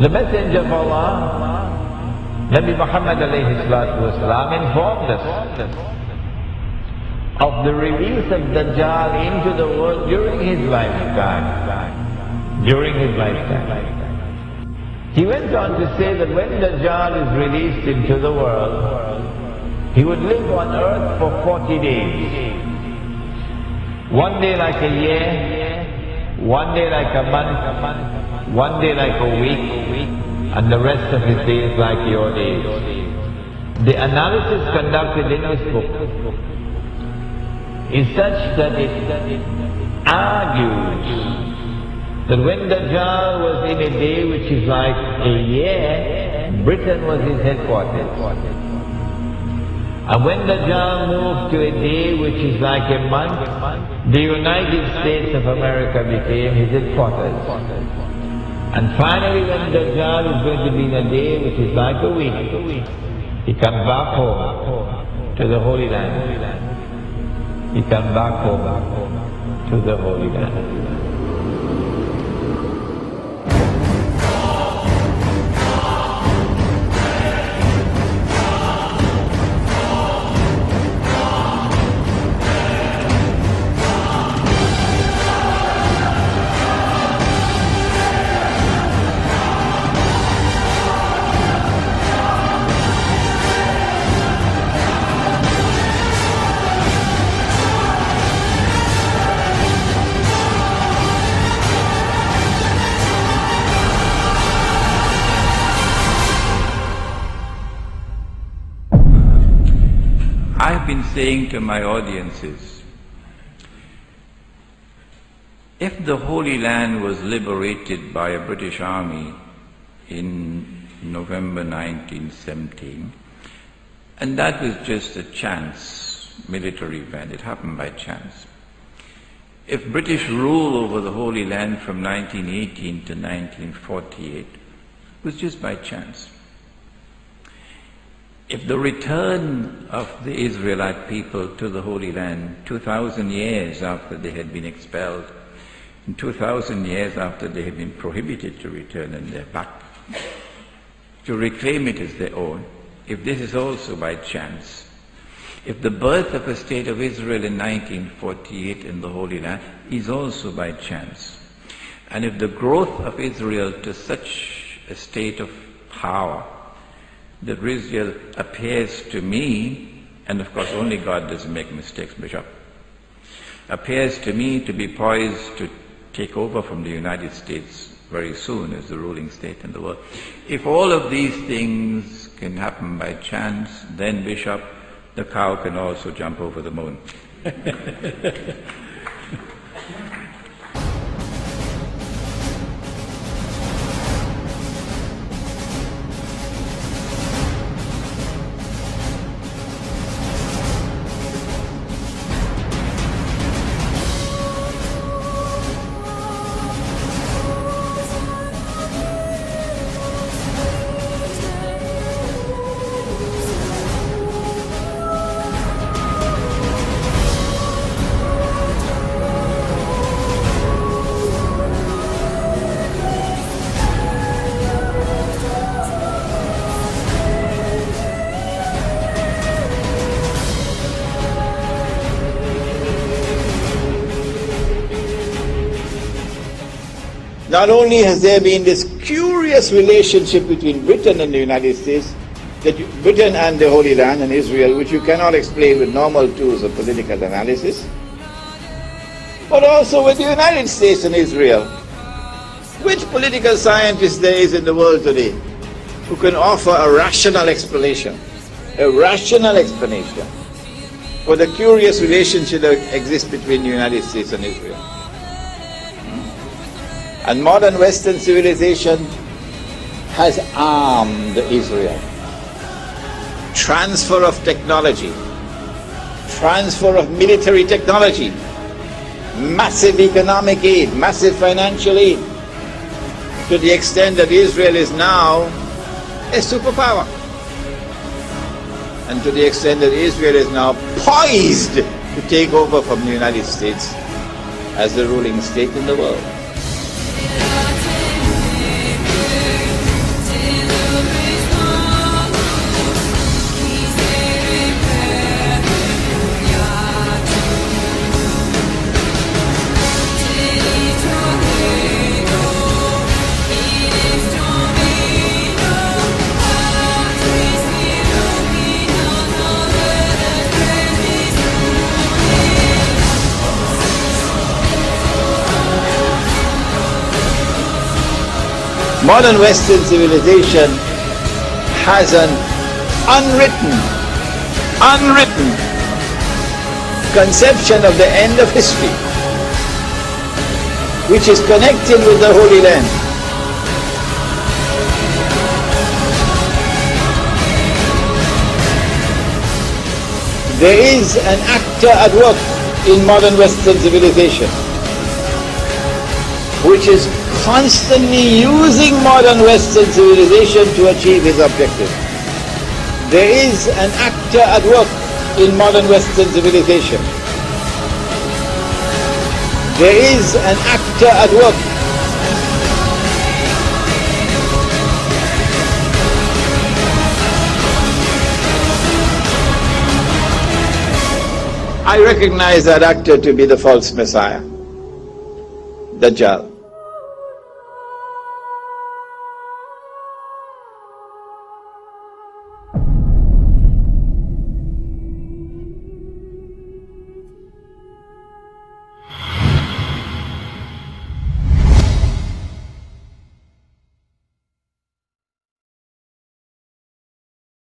The Messenger of Allah, Nabi Muhammad alayhi salatu wasalam, informed us of the release of Dajjal into the world during his lifetime. He went on to say that when Dajjal is released into the world, he would live on earth for 40 days. One day like a year, one day like a month, one day like a week, and the rest of his days like your days. The analysis conducted in this book is such that it argues that when Dajjal was in a day which is like a year, Britain was his headquarters. And when Dajjal moved to a day which is like a month, the United States of America became his headquarters. And finally when Dajjal is going to be in a day which is like a week, he comes back home to the Holy Land. He comes back home to the Holy Land. I've been saying to my audiences, if the Holy Land was liberated by a British army in November 1917, and that was just a chance military event, it happened by chance. If British rule over the Holy Land from 1918 to 1948 was just by chance, if the return of the Israelite people to the Holy Land 2,000 years after they had been expelled, and 2,000 years after they had been prohibited to return and they're back, to reclaim it as their own, if this is also by chance, if the birth of a state of Israel in 1948 in the Holy Land is also by chance, and if the growth of Israel to such a state of power that Israel appears to me, and of course only God doesn't make mistakes, Bishop, appears to me to be poised to take over from the United States very soon as the ruling state in the world. If all of these things can happen by chance, then Bishop, the cow can also jump over the moon. Not only has there been this curious relationship between Britain and the United States, Britain and the Holy Land and Israel, which you cannot explain with normal tools of political analysis, but also with the United States and Israel. Which political scientist there is in the world today who can offer a rational explanation for the curious relationship that exists between the United States and Israel? And modern Western civilization has armed Israel. Transfer of technology, transfer of military technology, massive economic aid, massive financial aid, to the extent that Israel is now a superpower. And to the extent that Israel is now poised to take over from the United States as the ruling state in the world. Modern Western civilization has an unwritten conception of the end of history, which is connected with the Holy Land. There is an actor at work in modern Western civilization, which is constantly using modern Western civilization to achieve his objective. There is an actor at work in modern Western civilization. There is an actor at work. I recognize that actor to be the false Messiah, Dajjal.